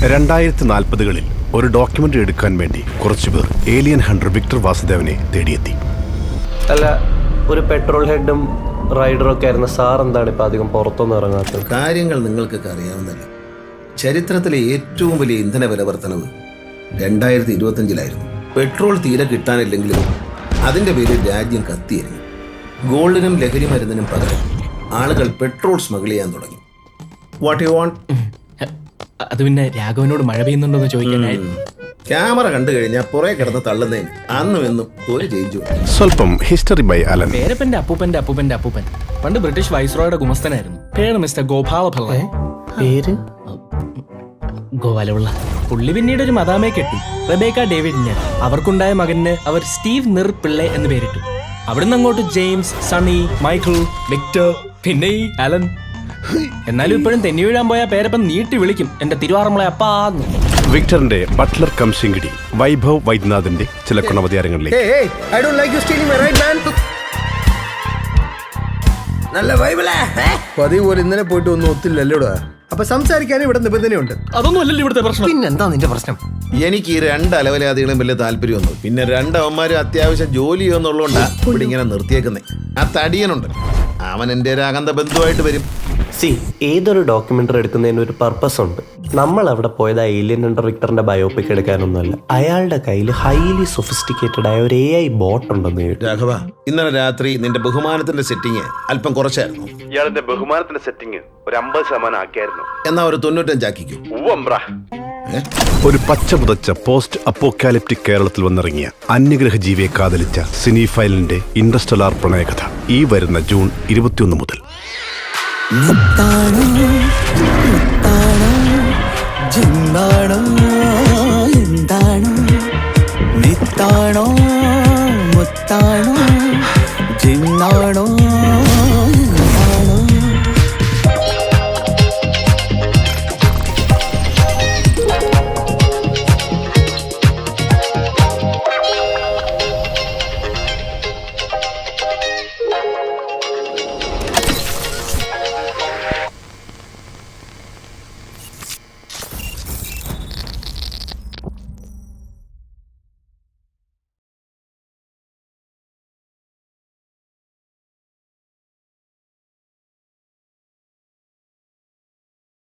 2040-കളിൽ ഒരു ഡോക്യുമെന്ററി എടുക്കാൻ വേണ്ടി കുറച്ചുപേർ ഏലിയൻ ഹണ്ടർ വിക്ടർ വാസുദേവനെ തേടിയെത്തി. അല്ല, ഒരു പെട്രോൾ ഹെഡും റൈഡറും ഒക്കെ ആയിരുന്ന സാർ എന്താണ് ഇപ്പൊ അധികം പുറത്തൊന്നും ഇറങ്ങാത്തത്? കാര്യങ്ങൾ നിങ്ങൾക്കൊക്കെ അറിയാവുന്നല്ല. ചരിത്രത്തിലെ ഏറ്റവും വലിയ ഇന്ധന വില വർധനവ് 2025-ലായിരുന്നു. പെട്രോൾ തീരെ കിട്ടാനില്ലെങ്കിലും അതിന്റെ പേരിൽ രാജ്യം കത്തിയിരുന്നു. ഗോൾഡിനും ലഹരി മരുന്നിനും പകരം ആളുകൾ പെട്രോൾ സ്മഗിൾ ചെയ്യാൻ തുടങ്ങി. What you want? അത് പിന്നെ രാഘവനോട് മഴ പെയ്യുന്നുണ്ടോന്ന് ചോദിക്കാനായി. ക്യാമറ കണ്ടു കഴിഞ്ഞാൽ പുറകെ കിടന്ന് തള്ളുന്നതിന് അന്നും എന്നും ഒരു ചേഞ്ചു. സ്വല്പം ഹിസ്റ്ററി ബൈ അലൻ. പേരപ്പന്റെ അപ്പൂപ്പന്റെ അപ്പൂപ്പന്റെ അപ്പൂപ്പൻ പണ്ട് ബ്രിട്ടീഷ് വൈസ്രോയുടെ ഗുമസ്തനായിരുന്നു. പേര് മിസ്റ്റർ ഗോപാല പിള്ള. പേര് ഗോപാലപിള്ള. പുള്ളി പിന്നീട് ഒരു മദാമയെ കെട്ടി, റബേക്ക ഡേവിഡിന്. അവർക്കുണ്ടായ മകന് അവർ സ്റ്റീവ് നിർ പിള്ളെ എന്ന് പേരിട്ടു. അവിടുന്ന് അങ്ങോട്ട് ജെയിംസ്, സണ്ണി, മൈക്കിൾ, വിക്ടർ, പിന്നെ ഈ അലൻ. എന്നാലും ഇപ്പോഴും തെന്നി വീഴാൻ പോയ പേരപ്പൻ നീട്ടി വിളിക്കും, എന്റെ തിരുവാറമ്മളെ അപ്പാന്ന്. വിക്ടറിന്റെ ബട്ട്ലർ കം ശിങ്കിടി വൈഭവ് വൈദ്യനാഥിന്റെ ചില ഗുണവതാരങ്ങളിലേക്ക്. നല്ല വൈബിളേ. പതിവ് പോലെ ഇന്നലെ പോയിട്ട് ഒന്നും ഒത്തില്ലല്ലോടാ. അപ്പൊ സംസാരിക്കാനും ഇവിടെ നിബന്ധനയുണ്ട്. അതൊന്നും അല്ലല്ലോ ഇവിടുത്തെ പ്രശ്നം. പിന്നെന്താ നിന്റെ പ്രശ്നം? എനിക്ക് ഈ രണ്ട് അലവലാദികളും വലിയ താല്പര്യമൊന്നും. പിന്നെ രണ്ടവന്മാരും അത്യാവശ്യം ജോലി ചെയ്യുന്നുള്ളതുകൊണ്ടാ ഇവിടെ ഇങ്ങനെ നിർത്തിയേക്കുന്നേ. ആ തടിയനുണ്ട്, അവൻ എന്റെ ഒരു അകന്ത ബന്ധുവായിട്ട് വരും. ഏതൊരു ഡോക്യുമെന്ററി എടുക്കുന്നതിന് ഒരു പർപ്പസ് ഉണ്ട്. നമ്മൾ അവിടെ പോയത് ഏലിയൻ ഹണ്ടർ വിക്ടറിന്റെ ബയോപിക് എടുക്കാനൊന്നുമല്ല. അയാളുടെ കയ്യിൽ ഹൈലി സൊഫിസ്റ്റിക്കേറ്റഡ് ആയ ഒരു AI ബോട്ട് ഉണ്ടെന്ന് കേട്ടു. രാഘവ, ഇന്നലെ രാത്രി നിന്റെ ബഹുമാനത്തിന്റെ സെറ്റിങ് അല്പം കുറച്ചായിരുന്നു. ഇയാളുടെ ബഹുമാനത്തിന്റെ സെറ്റിംഗ് ഒരു 50% ആക്കിയായിരുന്നു. എന്നാ ഒരു 95 ആക്കിക്കും. ഒരു പച്ച പുതച്ച പോസ്റ്റ് അപ്പോക്കാലിപ്റ്റിക് കേരളത്തിൽ വന്നിറങ്ങിയ അന്യഗ്രഹ ജീവിയെ കാതലിച്ച സിനിഫൈലിന്റെ ഇൻഡർസ്റ്റെല്ലാർ പ്രണയകഥ ഈ വരുന്ന ജൂൺ 21 മുതൽ. ജിന്ദാ